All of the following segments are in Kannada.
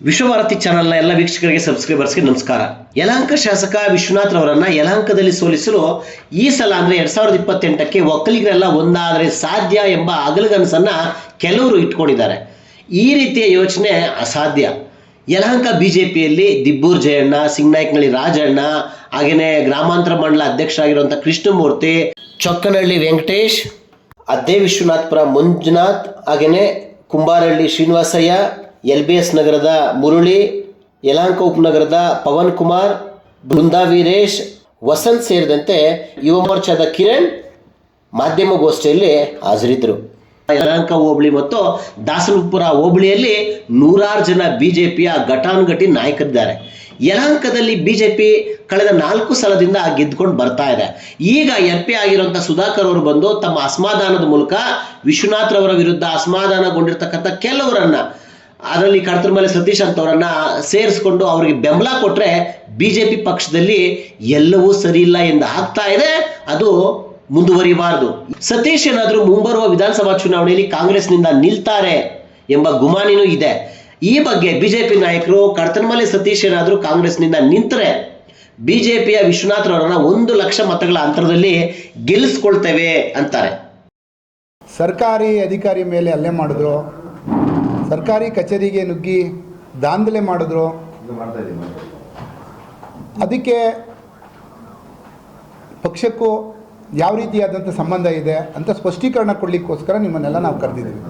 ವಿಶ್ವಭಾರತಿ ಚಾನೆಲ್ನ ಎಲ್ಲ ವೀಕ್ಷಕರಿಗೆ ಸಬ್ಸ್ಕ್ರೈಬರ್ಸ್ಗೆ ನಮಸ್ಕಾರ. ಯಲಹಂಕ ಶಾಸಕ ವಿಶ್ವನಾಥ್ ರವರನ್ನ ಯಲಹಂಕದಲ್ಲಿ ಸೋಲಿಸಲು ಈ ಸಲ ಅಂದ್ರೆ 2028ಕ್ಕೆ ಒಕ್ಕಲಿಗರೆಲ್ಲ ಒಂದಾದರೆ ಸಾಧ್ಯ ಎಂಬ ಅಗಲಗನಸನ್ನ ಕೆಲವರು ಇಟ್ಕೊಂಡಿದ್ದಾರೆ. ಈ ರೀತಿಯ ಯೋಚನೆ ಅಸಾಧ್ಯ. ಯಲಹಂಕ ಬಿಜೆಪಿಯಲ್ಲಿ ದಿಬ್ಬೂರ್ ಜಯಣ್ಣ, ಸಿಂಗನಾಯಕನಹಳ್ಳಿ ರಾಜಣ್ಣ, ಹಾಗೇನೆ ಗ್ರಾಮಾಂತರ ಮಂಡಲ ಅಧ್ಯಕ್ಷರಾಗಿರುವಂಥ ಕೃಷ್ಣಮೂರ್ತಿ, ಚೊಕ್ಕನಹಳ್ಳಿ ವೆಂಕಟೇಶ್, ಅದ್ದೇ ವಿಶ್ವನಾಥ್ಪುರ ಮಂಜುನಾಥ್, ಹಾಗೇನೆ ಕುಂಬಾರಹಳ್ಳಿ ಶ್ರೀನಿವಾಸಯ್ಯ, LBS ನಗರದ ಮುರಳಿ, ಯಲಹಂಕ ಉಪನಗರದ ಪವನ್ ಕುಮಾರ್, ಬೃಂದಾ ವೀರೇಶ್, ವಸಂತ್ ಸೇರಿದಂತೆ ಯುವ ಮೋರ್ಚಾದ ಕಿರಣ್ ಮಾಧ್ಯಮಗೋಷ್ಠಿಯಲ್ಲಿ ಹಾಜರಿದ್ದರು. ಯಲಹಂಕ ಹೋಬಳಿ ಮತ್ತು ದಾಸನಪುರ ಹೋಬಳಿಯಲ್ಲಿ ನೂರಾರು ಜನ ಬಿಜೆಪಿಯ ಘಟಾನುಘಟಿ ನಾಯಕರಿದ್ದಾರೆ. ಯಲಹಂಕದಲ್ಲಿ ಬಿಜೆಪಿ ಕಳೆದ 4 ಸಲದಿಂದ ಗೆದ್ದುಕೊಂಡು ಬರ್ತಾ ಇದೆ. ಈಗ MP ಆಗಿರುವಂಥ ಸುಧಾಕರ್ ಅವರು ಬಂದು ತಮ್ಮ ಅಸಮಾಧಾನದ ಮೂಲಕ ವಿಶ್ವನಾಥ್ ರವರ ವಿರುದ್ಧ ಅಸಮಾಧಾನಗೊಂಡಿರ್ತಕ್ಕಂಥ ಕೆಲವರನ್ನ, ಅದರಲ್ಲಿ ಕಡತರಮಲೆ ಸತೀಶ್ ಅಂತವರನ್ನ ಸೇರಿಸ್ಕೊಂಡು ಅವರಿಗೆ ಬೆಂಬಲ ಕೊಟ್ಟರೆ ಬಿಜೆಪಿ ಪಕ್ಷದಲ್ಲಿ ಎಲ್ಲವೂ ಸರಿ ಇಲ್ಲ ಎಂದು ಆಗ್ತಾ ಇದೆ. ಅದು ಮುಂದುವರಿಬಾರದು. ಸತೀಶ್ ಏನಾದರೂ ಮುಂಬರುವ ವಿಧಾನಸಭಾ ಚುನಾವಣೆಯಲ್ಲಿ ಕಾಂಗ್ರೆಸ್ನಿಂದ ನಿಲ್ತಾರೆ ಎಂಬ ಗುಮಾನಿನೂ ಇದೆ. ಈ ಬಗ್ಗೆ ಬಿಜೆಪಿ ನಾಯಕರು ಕಡತರಮಲೆ ಸತೀಶ್ ಏನಾದರೂ ಕಾಂಗ್ರೆಸ್ನಿಂದ ನಿಂತರೆ ಬಿಜೆಪಿಯ ವಿಶ್ವನಾಥ್ ರವರನ್ನ 1 ಲಕ್ಷ ಮತಗಳ ಅಂತರದಲ್ಲಿ ಗೆಲ್ಲಿಸ್ಕೊಳ್ತೇವೆ ಅಂತಾರೆ. ಸರ್ಕಾರಿ ಅಧಿಕಾರಿ ಮೇಲೆ ಹಲ್ಲೆ ಮಾಡಿದ್ರು, ಸರ್ಕಾರಿ ಕಚೇರಿಗೆ ನುಗ್ಗಿ ದಾಂಧಲೆ ಮಾಡಿದ್ರು. ಅದಕ್ಕೆ ಪಕ್ಷಕ್ಕೂ ಯಾವ ರೀತಿಯಾದಂಥ ಸಂಬಂಧ ಇದೆ ಅಂತ ಸ್ಪಷ್ಟೀಕರಣ ಕೊಡಲಿಕ್ಕೋಸ್ಕರ ನಿಮ್ಮನ್ನೆಲ್ಲ ನಾವು ಕರೆದಿದ್ದೀವಿ.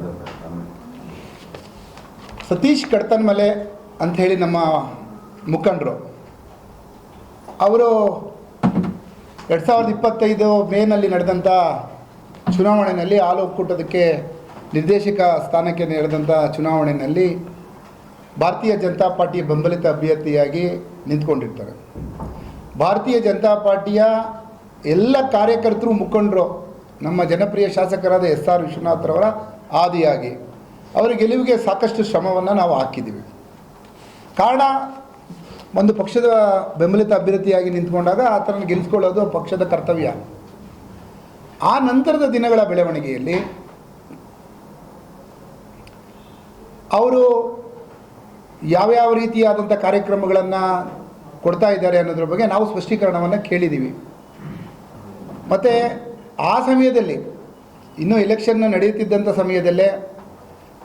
ಸತೀಶ್ ಕಡತನಮಲೆ ಅಂಥೇಳಿ ನಮ್ಮ ಮುಖಂಡರು, ಅವರು 2025 ಮೇನಲ್ಲಿ ನಡೆದಂಥ ಚುನಾವಣೆಯಲ್ಲಿ ಹಾಲು ಒಕ್ಕೂಟದಕ್ಕೆ ನಿರ್ದೇಶಕ ಸ್ಥಾನಕ್ಕೆ ನಡೆದಂಥ ಚುನಾವಣೆಯಲ್ಲಿ ಭಾರತೀಯ ಜನತಾ ಪಾರ್ಟಿಯ ಬೆಂಬಲಿತ ಅಭ್ಯರ್ಥಿಯಾಗಿ ನಿಂತ್ಕೊಂಡಿರ್ತಾರೆ. ಭಾರತೀಯ ಜನತಾ ಪಾರ್ಟಿಯ ಎಲ್ಲ ಕಾರ್ಯಕರ್ತರು, ಮುಖಂಡರು ನಮ್ಮ ಜನಪ್ರಿಯ ಶಾಸಕರಾದ SR ವಿಶ್ವನಾಥ್ ರವರ ಆದಿಯಾಗಿ ಅವರ ಗೆಲುವಿಗೆ ಸಾಕಷ್ಟು ಶ್ರಮವನ್ನು ನಾವು ಹಾಕಿದ್ದೀವಿ. ಕಾರಣ, ಒಂದು ಪಕ್ಷದ ಬೆಂಬಲಿತ ಅಭ್ಯರ್ಥಿಯಾಗಿ ನಿಂತ್ಕೊಂಡಾಗ ಆತನ ಗೆಲ್ಲಿಸ್ಕೊಳ್ಳೋದು ಪಕ್ಷದ ಕರ್ತವ್ಯ. ಆ ನಂತರದ ದಿನಗಳ ಬೆಳವಣಿಗೆಯಲ್ಲಿ ಅವರು ಯಾವ್ಯಾವ ರೀತಿಯಾದಂಥ ಕಾರ್ಯಕ್ರಮಗಳನ್ನು ಕೊಡ್ತಾ ಇದ್ದಾರೆ ಅನ್ನೋದ್ರ ಬಗ್ಗೆ ನಾವು ಸ್ಪಷ್ಟೀಕರಣವನ್ನು ಕೇಳಿದ್ದೀವಿ. ಮತ್ತು ಆ ಸಮಯದಲ್ಲಿ ಇನ್ನೂ ಎಲೆಕ್ಷನ್ ನಡೆಯುತ್ತಿದ್ದಂಥ ಸಮಯದಲ್ಲೇ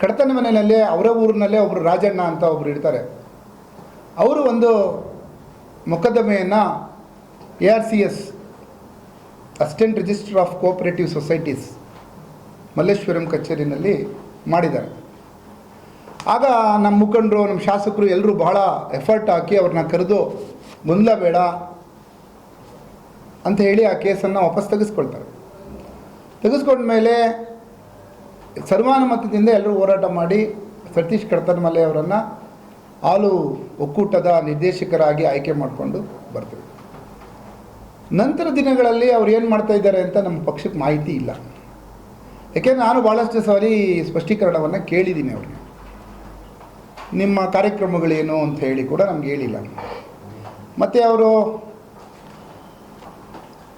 ಕಡತನಮನೆಯಲ್ಲೇ ಅವರ ಊರಿನಲ್ಲೇ ಒಬ್ಬರು ರಾಜಣ್ಣ ಅಂತ ಒಬ್ಬರು ಇರ್ತಾರೆ. ಅವರು ಒಂದು ಮೊಕದ್ದಮೆಯನ್ನು ARCS assistant registrar of cooperative societies Malleshwaram ಕಚೇರಿನಲ್ಲಿ ಮಾಡಿದ್ದಾರೆ. ಆಗ ನಮ್ಮ ಮುಖಂಡರು, ನಮ್ಮ ಶಾಸಕರು ಎಲ್ಲರೂ ಬಹಳ ಎಫರ್ಟ್ ಹಾಕಿ ಅವ್ರನ್ನ ಕರೆದು ಗೊಂದಲ ಬೇಡ ಅಂತ ಹೇಳಿ ಆ ಕೇಸನ್ನು ವಾಪಸ್ ತೆಗೆಸ್ಕೊಳ್ತಾರೆ. ತೆಗೆಸ್ಕೊಂಡ್ಮೇಲೆ ಸರ್ವಾನುಮತದಿಂದ ಎಲ್ಲರೂ ಹೋರಾಟ ಮಾಡಿ ಸತೀಶ್ ಕಡತನಮಲೆ ಅವರನ್ನು ಹಾಲು ಒಕ್ಕೂಟದ ನಿರ್ದೇಶಕರಾಗಿ ಆಯ್ಕೆ ಮಾಡಿಕೊಂಡು ಬರ್ತೀವಿ. ನಂತರ ದಿನಗಳಲ್ಲಿ ಅವ್ರು ಏನು ಮಾಡ್ತಾ ಇದ್ದಾರೆ ಅಂತ ನಮ್ಮ ಪಕ್ಷಕ್ಕೆ ಮಾಹಿತಿ ಇಲ್ಲ. ಯಾಕೆಂದರೆ ನಾನು ಭಾಳಷ್ಟು ಸಾರಿ ಸ್ಪಷ್ಟೀಕರಣವನ್ನು ಕೇಳಿದ್ದೀನಿ ಅವ್ರಿಗೆ. ನಿಮ್ಮ ಕಾರ್ಯಕ್ರಮಗಳೇನು ಅಂತ ಹೇಳಿ ಕೂಡ ನಮ್ಗೆ ಹೇಳಿಲ್ಲ. ಮತ್ತು ಅವರು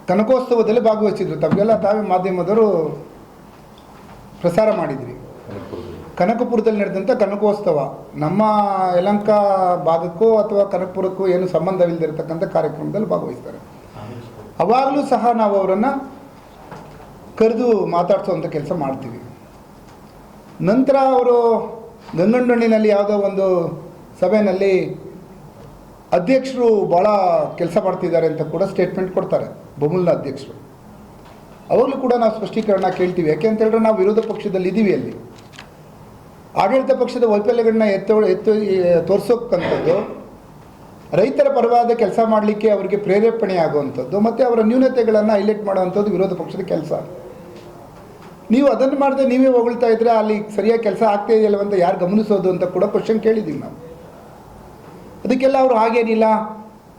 ಕನಕೋತ್ಸವದಲ್ಲಿ ಭಾಗವಹಿಸಿದ್ರು. ತಮಗೆಲ್ಲ ತಾವೇ ಮಾಧ್ಯಮದವರು ಪ್ರಸಾರ ಮಾಡಿದ್ರಿ. ಕನಕಪುರದಲ್ಲಿ ನಡೆದಂಥ ಕನಕೋತ್ಸವ ನಮ್ಮ ಯಲಹಂಕ ಭಾಗಕ್ಕೂ ಅಥವಾ ಕನಕಪುರಕ್ಕೂ ಏನು ಸಂಬಂಧವಿಲ್ಲದಿರತಕ್ಕಂಥ ಕಾರ್ಯಕ್ರಮದಲ್ಲಿ ಭಾಗವಹಿಸ್ತಾರೆ. ಅವಾಗಲೂ ಸಹ ನಾವು ಅವರನ್ನು ಕರೆದು ಮಾತಾಡಿಸೋವಂಥ ಕೆಲಸ ಮಾಡ್ತೀವಿ. ನಂತರ ಅವರು ಗಂಗನಹಳ್ಳಿನಲ್ಲಿ ಯಾವುದೋ ಒಂದು ಸಭೆಯಲ್ಲಿ ಅಧ್ಯಕ್ಷರು ಭಾಳ ಕೆಲಸ ಮಾಡ್ತಿದ್ದಾರೆ ಅಂತ ಕೂಡ ಸ್ಟೇಟ್ಮೆಂಟ್ ಕೊಡ್ತಾರೆ, ಬೊಮ್ಮಲ್ನ ಅಧ್ಯಕ್ಷರು. ಅವಾಗಲೂ ಕೂಡ ನಾವು ಸ್ಪಷ್ಟೀಕರಣ ಕೇಳ್ತೀವಿ. ಯಾಕೆ ಅಂತ ಹೇಳಿದ್ರೆ ನಾವು ವಿರೋಧ ಪಕ್ಷದಲ್ಲಿ ಇದ್ದೀವಿ. ಅಲ್ಲಿ ಆಡಳಿತ ಪಕ್ಷದ ವೈಫಲ್ಯಗಳನ್ನ ತೋರಿಸೋಕ್ಕಂಥದ್ದು, ರೈತರ ಪರವಾದ ಕೆಲಸ ಮಾಡಲಿಕ್ಕೆ ಅವರಿಗೆ ಪ್ರೇರೇಪಣೆ ಆಗುವಂಥದ್ದು ಮತ್ತು ಅವರ ನ್ಯೂನತೆಗಳನ್ನು ಹೈಲೈಟ್ ಮಾಡುವಂಥದ್ದು ವಿರೋಧ ಪಕ್ಷದ ಕೆಲಸ. ನೀವು ಅದನ್ನು ಮಾಡದೆ ನೀವೇ ಹೊಗಳ್ತಾ ಇದ್ದರೆ ಅಲ್ಲಿ ಸರಿಯಾಗಿ ಕೆಲಸ ಆಗ್ತಾ ಇದೆಯಲ್ಲವಂತ ಯಾರು ಗಮನಿಸೋದು ಅಂತ ಕೂಡ ಕ್ವಶನ್ ಕೇಳಿದ್ದೀವಿ ನಾವು. ಅದಕ್ಕೆಲ್ಲ ಅವರು ಹಾಗೇನಿಲ್ಲ,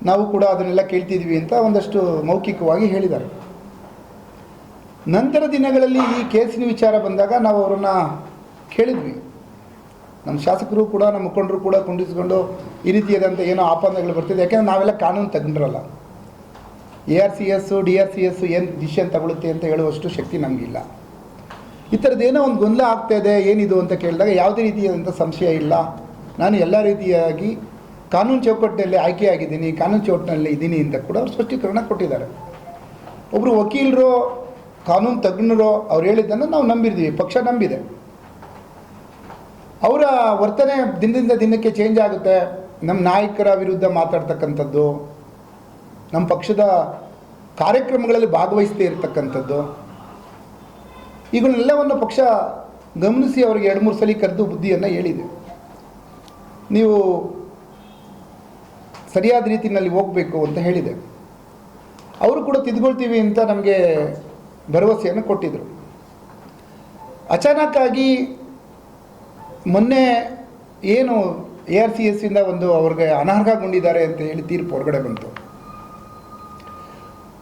ನಾವು ಕೂಡ ಅದನ್ನೆಲ್ಲ ಕೇಳ್ತಿದ್ವಿ ಅಂತ ಒಂದಷ್ಟು ಮೌಖಿಕವಾಗಿ ಹೇಳಿದ್ದಾರೆ. ನಂತರ ದಿನಗಳಲ್ಲಿ ಈ ಕೇಸಿನ ವಿಚಾರ ಬಂದಾಗ ನಾವು ಅವರನ್ನು ಕೇಳಿದ್ವಿ. ನಮ್ಮ ಶಾಸಕರು ಕೂಡ, ನಮ್ಮ ಮುಖಂಡರು ಕೂಡ ಕುಂಡಿಸ್ಕೊಂಡು ಈ ರೀತಿಯಾದಂಥ ಏನೋ ಆಪಾದನೆಗಳು ಬರ್ತಿದೆ. ಯಾಕೆಂದರೆ ನಾವೆಲ್ಲ ಕಾನೂನು ತಗೊಂಡ್ರಲ್ಲ. ARCS DRCS ಏನು ಡಿಸಿಷನ್ ತಗೊಳುತ್ತೆ ಅಂತ ಹೇಳುವಷ್ಟು ಶಕ್ತಿ ನಮಗಿಲ್ಲ. ಈ ಥರದ್ದೇನೋ ಒಂದು ಗೊಂದಲ ಆಗ್ತಾಯಿದೆ, ಏನಿದು ಅಂತ ಕೇಳಿದಾಗ ಯಾವುದೇ ರೀತಿಯಾದಂಥ ಸಂಶಯ ಇಲ್ಲ, ನಾನು ಎಲ್ಲ ರೀತಿಯಾಗಿ ಕಾನೂನು ಚೌಕಟ್ಟಿನಲ್ಲಿ ಆಯ್ಕೆಯಾಗಿದ್ದೀನಿ, ಕಾನೂನು ಚೌಕಟ್ಟಿನಲ್ಲಿ ಇದ್ದೀನಿ ಅಂತ ಕೂಡ ಅವರು ಸ್ಪಷ್ಟೀಕರಣ ಕೊಟ್ಟಿದ್ದಾರೆ. ಒಬ್ಬರು ವಕೀಲರು, ಕಾನೂನು ತಜ್ಞರು ಅವ್ರು ಹೇಳಿದ್ದನ್ನು ನಾವು ನಂಬಿದ್ದೀವಿ, ಪಕ್ಷ ನಂಬಿದೆ. ಅವರ ವರ್ತನೆ ದಿನದಿಂದ ದಿನಕ್ಕೆ ಚೇಂಜ್ ಆಗುತ್ತೆ. ನಮ್ಮ ನಾಯಕರ ವಿರುದ್ಧ ಮಾತಾಡ್ತಕ್ಕಂಥದ್ದು, ನಮ್ಮ ಪಕ್ಷದ ಕಾರ್ಯಕ್ರಮಗಳಲ್ಲಿ ಭಾಗವಹಿಸದೇ ಇರತಕ್ಕಂಥದ್ದು, ಈಗಳೆಲ್ಲವನ್ನು ಪಕ್ಷ ಗಮನಿಸಿ ಅವರಿಗೆ 2-3 ಸಲ ಕರೆದು ಬುದ್ಧಿಯನ್ನು ಹೇಳಿದೆ. ನೀವು ಸರಿಯಾದ ರೀತಿಯಲ್ಲಿ ಹೋಗಬೇಕು ಅಂತ ಹೇಳಿದೆ. ಅವರು ಕೂಡ ತಿದ್ಕೊಳ್ತೀವಿ ಅಂತ ನಮಗೆ ಭರವಸೆಯನ್ನು ಕೊಟ್ಟಿದ್ದರು. ಅಚಾನಕ್ಕಾಗಿ ಮೊನ್ನೆ ಏನು ARCS ಇಂದ ಒಂದು ಅವ್ರಿಗೆ ಅನರ್ಹಗೊಂಡಿದ್ದಾರೆ ಅಂತ ಹೇಳಿ ತೀರ್ಪು ಹೊರಗಡೆ ಬಂತು.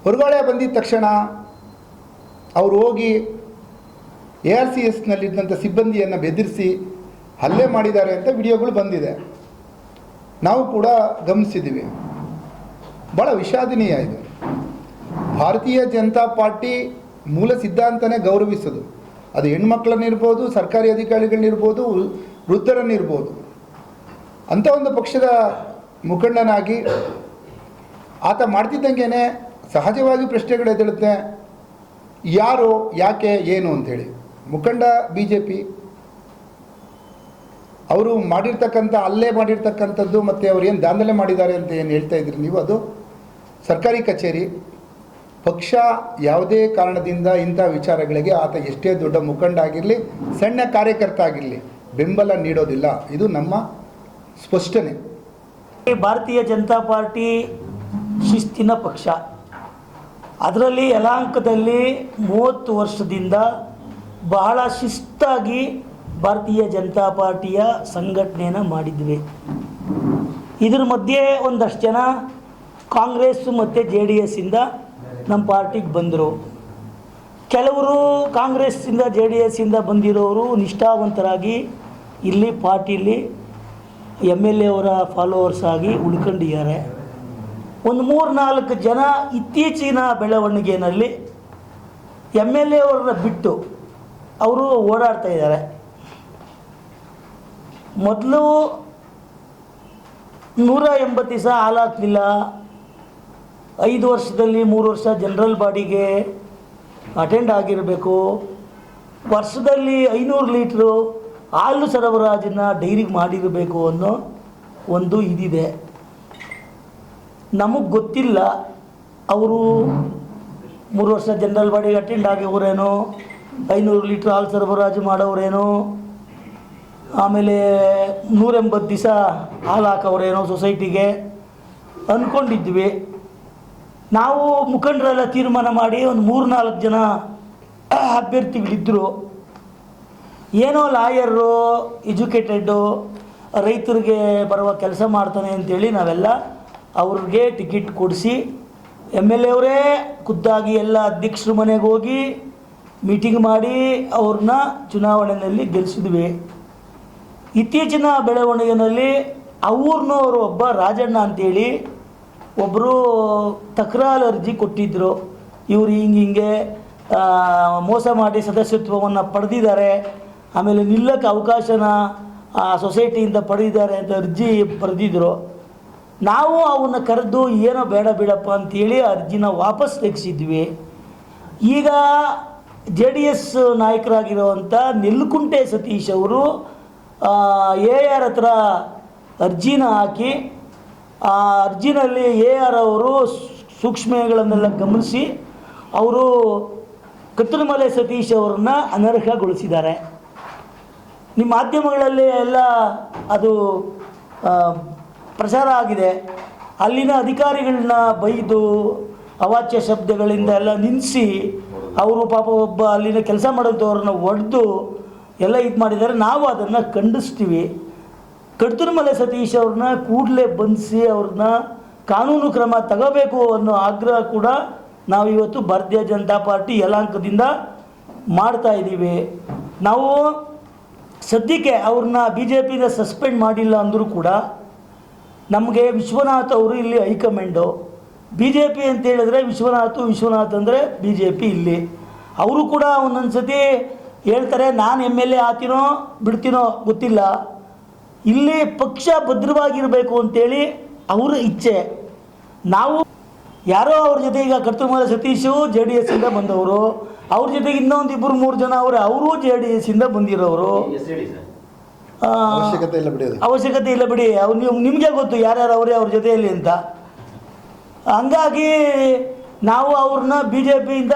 ಹೊರಗಡೆ ಬಂದಿದ್ದ ತಕ್ಷಣ ಅವರು ಹೋಗಿ ARCSನಲ್ಲಿದ್ದಂಥ ಸಿಬ್ಬಂದಿಯನ್ನು ಬೆದರಿಸಿ ಹಲ್ಲೆ ಮಾಡಿದ್ದಾರೆ ಅಂತ ವಿಡಿಯೋಗಳು ಬಂದಿದೆ. ನಾವು ಕೂಡ ಗಮನಿಸಿದ್ದೀವಿ. ಭಾಳ ವಿಷಾದನೀಯ ಇದು. ಭಾರತೀಯ ಜನತಾ ಪಾರ್ಟಿ ಮೂಲ ಸಿದ್ಧಾಂತನೇ ಗೌರವಿಸೋದು. ಅದು ಹೆಣ್ಮಕ್ಳನ್ನಿರ್ಬೋದು, ಸರ್ಕಾರಿ ಅಧಿಕಾರಿಗಳನ್ನಿರ್ಬೋದು, ವೃದ್ಧರನ್ನಿರ್ಬೋದು. ಅಂಥ ಒಂದು ಪಕ್ಷದ ಮುಖಂಡನಾಗಿ ಆತ ಮಾಡ್ತಿದ್ದಂಗೆ ಸಹಜವಾಗಿ ಪ್ರಶ್ನೆಗಳು ಎದ್ದೇಳುತ್ತೆ. ಯಾರು, ಯಾಕೆ, ಏನು ಅಂಥೇಳಿ. ಮುಖಂಡ BJP ಅವರು ಮಾಡಿರ್ತಕ್ಕಂಥ ಹಲ್ಲೆ ಮಾಡಿರ್ತಕ್ಕಂಥದ್ದು ಮತ್ತು ಅವ್ರು ಏನು ದಾಂಧಲೆ ಮಾಡಿದ್ದಾರೆ ಅಂತ ಏನು ಹೇಳ್ತಾ ಇದ್ರಿ ನೀವು, ಅದು ಸರ್ಕಾರಿ ಕಚೇರಿ. ಪಕ್ಷ ಯಾವುದೇ ಕಾರಣದಿಂದ ಇಂಥ ವಿಚಾರಗಳಿಗೆ ಆತ ಎಷ್ಟೇ ದೊಡ್ಡ ಮುಖಂಡ ಆಗಿರಲಿ, ಸಣ್ಣ ಕಾರ್ಯಕರ್ತ ಆಗಿರಲಿ, ಬೆಂಬಲ ನೀಡೋದಿಲ್ಲ. ಇದು ನಮ್ಮ ಸ್ಪಷ್ಟನೆ. ಭಾರತೀಯ ಜನತಾ ಪಾರ್ಟಿ ಶಿಸ್ತಿನ ಪಕ್ಷ. ಅದರಲ್ಲಿ ಯಲಹಂಕದಲ್ಲಿ 30 ವರ್ಷದಿಂದ ಬಹಳ ಶಿಸ್ತಾಗಿ ಭಾರತೀಯ ಜನತಾ ಪಾರ್ಟಿಯ ಸಂಘಟನೆಯನ್ನು ಮಾಡಿದ್ವಿ. ಇದ್ರ ಮಧ್ಯೆ ಒಂದಷ್ಟು ಜನ ಕಾಂಗ್ರೆಸ್ ಮತ್ತು JDS ಇಂದ ನಮ್ಮ ಪಾರ್ಟಿಗೆ ಬಂದರು. ಕೆಲವರು ಕಾಂಗ್ರೆಸ್ಸಿಂದ JDS ಇಂದ ಬಂದಿರೋರು ನಿಷ್ಠಾವಂತರಾಗಿ ಇಲ್ಲಿ ಪಾರ್ಟಿಲಿ MLA ಅವರ ಫಾಲೋವರ್ಸ್ ಆಗಿ ಉಳ್ಕೊಂಡಿದ್ದಾರೆ. ಒಂದು 3-4 ಜನ ಇತ್ತೀಚಿನ ಬೆಳವಣಿಗೆಯಲ್ಲಿ MLA ಅವ್ರನ್ನ ಬಿಟ್ಟು ಅವರು ಓಡಾಡ್ತಾ ಇದ್ದಾರೆ. ಮೊದಲು 180 ದಿವಸ ಹಾಲಾಗಲಿಲ್ಲ. 5 ವರ್ಷದಲ್ಲಿ 3 ವರ್ಷ ಜನರಲ್ ಬಾಡಿಗೆ ಅಟೆಂಡ್ ಆಗಿರಬೇಕು. ವರ್ಷದಲ್ಲಿ 500 ಲೀಟ್ರು ಹಾಲು ಸರಬರಾಜನ್ನು ಡೈರಿಗೆ ಮಾಡಿರಬೇಕು ಅನ್ನೋ ಒಂದು ಇದಿದೆ. ನಮಗೆ ಗೊತ್ತಿಲ್ಲ ಅವರು 3 ವರ್ಷ ಜನರಲ್ ಬಾಡಿಗೆ ಅಟೆಂಡ್ ಆಗಿವ್ರೇನೋ, 500 ಲೀಟ್ರ್ ಹಾಲು ಸರಬರಾಜು ಮಾಡೋರೇನೋ, ಆಮೇಲೆ 180 ದಿವಸ ಹಾಲು ಹಾಕೋರೇನೋ ಸೊಸೈಟಿಗೆ ಅಂದ್ಕೊಂಡಿದ್ವಿ. ನಾವು ಮುಖಂಡರೆಲ್ಲ ತೀರ್ಮಾನ ಮಾಡಿ ಒಂದು 3-4 ಜನ ಅಭ್ಯರ್ಥಿಗಳಿದ್ದರು. ಏನೋ ಲಾಯರು, ಎಜುಕೇಟೆಡ್ಡು, ರೈತರಿಗೆ ಬರುವ ಕೆಲಸ ಮಾಡ್ತಾನೆ ಅಂಥೇಳಿ ನಾವೆಲ್ಲ ಅವ್ರಿಗೆ ಟಿಕೆಟ್ ಕೊಡಿಸಿ MLA ಅವರೇ ಖುದ್ದಾಗಿ ಎಲ್ಲ ಅಧ್ಯಕ್ಷರ ಮನೆಗೆ ಹೋಗಿ ಮೀಟಿಂಗ್ ಮಾಡಿ ಅವ್ರನ್ನ ಚುನಾವಣೆಯಲ್ಲಿ ಗೆಲ್ಲಿಸಿದ್ವಿ. ಇತ್ತೀಚಿನ ಬೆಳವಣಿಗೆಯಲ್ಲಿ ಅವ್ರನ್ನವರು ಒಬ್ಬ ರಾಜಣ್ಣ ಅಂಥೇಳಿ ಒಬ್ಬರು ತಕರಾರು ಅರ್ಜಿ ಕೊಟ್ಟಿದ್ದರು. ಇವರು ಹಿಂಗೆ ಮೋಸ ಮಾಡಿ ಸದಸ್ಯತ್ವವನ್ನು ಪಡೆದಿದ್ದಾರೆ, ಆಮೇಲೆ ನಿಲ್ಲಕ್ಕೆ ಅವಕಾಶನ ಸೊಸೈಟಿಯಿಂದ ಪಡೆದಿದ್ದಾರೆ ಅಂತ ಅರ್ಜಿ ಬರೆದಿದ್ದರು. ನಾವು ಅವನ್ನ ಕರೆದು ಏನೋ ಬೇಡ ಬಿಡಪ್ಪ ಅಂಥೇಳಿ ಅರ್ಜಿನ ವಾಪಸ್ ತೆಗೆಸಿದ್ವಿ. ಈಗ JDS ನಾಯಕರಾಗಿರುವಂಥ ನೆಲ್ಲುಕುಂಟೆ ಸತೀಶ್ ಅವರು AR ಹತ್ರ ಅರ್ಜಿನ ಹಾಕಿ ಆ ಅರ್ಜಿನಲ್ಲಿ AR ಅವರು ಸೂಕ್ಷ್ಮಗಳನ್ನೆಲ್ಲ ಗಮನಿಸಿ ಅವರು ಕತ್ತಲಮಲೆ ಸತೀಶ್ ಅವ್ರನ್ನ ಅನರ್ಹಗೊಳಿಸಿದ್ದಾರೆ. ನಿಮ್ಮ ಮಾಧ್ಯಮಗಳಲ್ಲಿ ಎಲ್ಲ ಅದು ಪ್ರಚಾರ ಆಗಿದೆ. ಅಲ್ಲಿನ ಅಧಿಕಾರಿಗಳನ್ನ ಬೈದು ಅವಾಚ್ಯ ಶಬ್ದಗಳಿಂದ ಎಲ್ಲ ನಿಲ್ಲಿಸಿ ಅವರು ಪಾಪ ಒಬ್ಬ ಅಲ್ಲಿನ ಕೆಲಸ ಮಾಡೋಂಥವ್ರನ್ನ ಒಡೆದು ಎಲ್ಲ ಇದು ಮಾಡಿದ್ದಾರೆ. ನಾವು ಅದನ್ನು ಖಂಡಿಸ್ತೀವಿ. ಕತ್ತಲಮಲೆ ಸತೀಶ್ ಅವ್ರನ್ನ ಕೂಡಲೇ ಬಂಧಿಸಿ ಅವ್ರನ್ನ ಕಾನೂನು ಕ್ರಮ ತಗೋಬೇಕು ಅನ್ನೋ ಆಗ್ರಹ ಕೂಡ ನಾವು ಇವತ್ತು ಭಾರತೀಯ ಜನತಾ ಪಾರ್ಟಿ ಯಲಹಂಕದಿಂದ ಮಾಡ್ತಾ ಇದ್ದೀವಿ. ನಾವು ಸದ್ಯಕ್ಕೆ ಅವ್ರನ್ನ BJPಯಿಂದ ಸಸ್ಪೆಂಡ್ ಮಾಡಿಲ್ಲ ಅಂದರೂ ಕೂಡ ನಮಗೆ ವಿಶ್ವನಾಥ್ ಅವರು ಇಲ್ಲಿ ಹೈಕಮಾಂಡು. BJP ಅಂತ ಹೇಳಿದ್ರೆ ವಿಶ್ವನಾಥ್ ಅಂದರೆ BJP ಇಲ್ಲಿ. ಅವರು ಕೂಡ ಒಂದೊಂದು ಸತಿ ಹೇಳ್ತಾರೆ ನಾನು MLA ಆತೀನೋ ಬಿಡ್ತೀನೋ ಗೊತ್ತಿಲ್ಲ. ಇಲ್ಲಿ ಪಕ್ಷ ಭದ್ರವಾಗಿರಬೇಕು ಅಂತೇಳಿ ಅವರ ಇಚ್ಛೆ. ನಾವು ಯಾರೋ ಅವ್ರ ಜೊತೆ ಈಗ ಕರ್ತೃಮಲ ಸತೀಶು JDS ಇಂದ ಬಂದವರು, ಅವ್ರ ಜೊತೆಗೆ ಇನ್ನೊಂದು 2-3 ಜನ ಅವರು JDS ಇಂದ ಬಂದಿರೋರು. ಅವಶ್ಯಕತೆ ಇಲ್ಲ ಬಿಡಿ, ಅವ್ರು ನಿಮಗೆ ಗೊತ್ತು ಯಾರ್ಯಾರು ಅವರೇ ಅವ್ರ ಜೊತೆಯಲ್ಲಿ ಅಂತ. ಹಂಗಾಗಿ ನಾವು ಅವ್ರನ್ನ BJPಯಿಂದ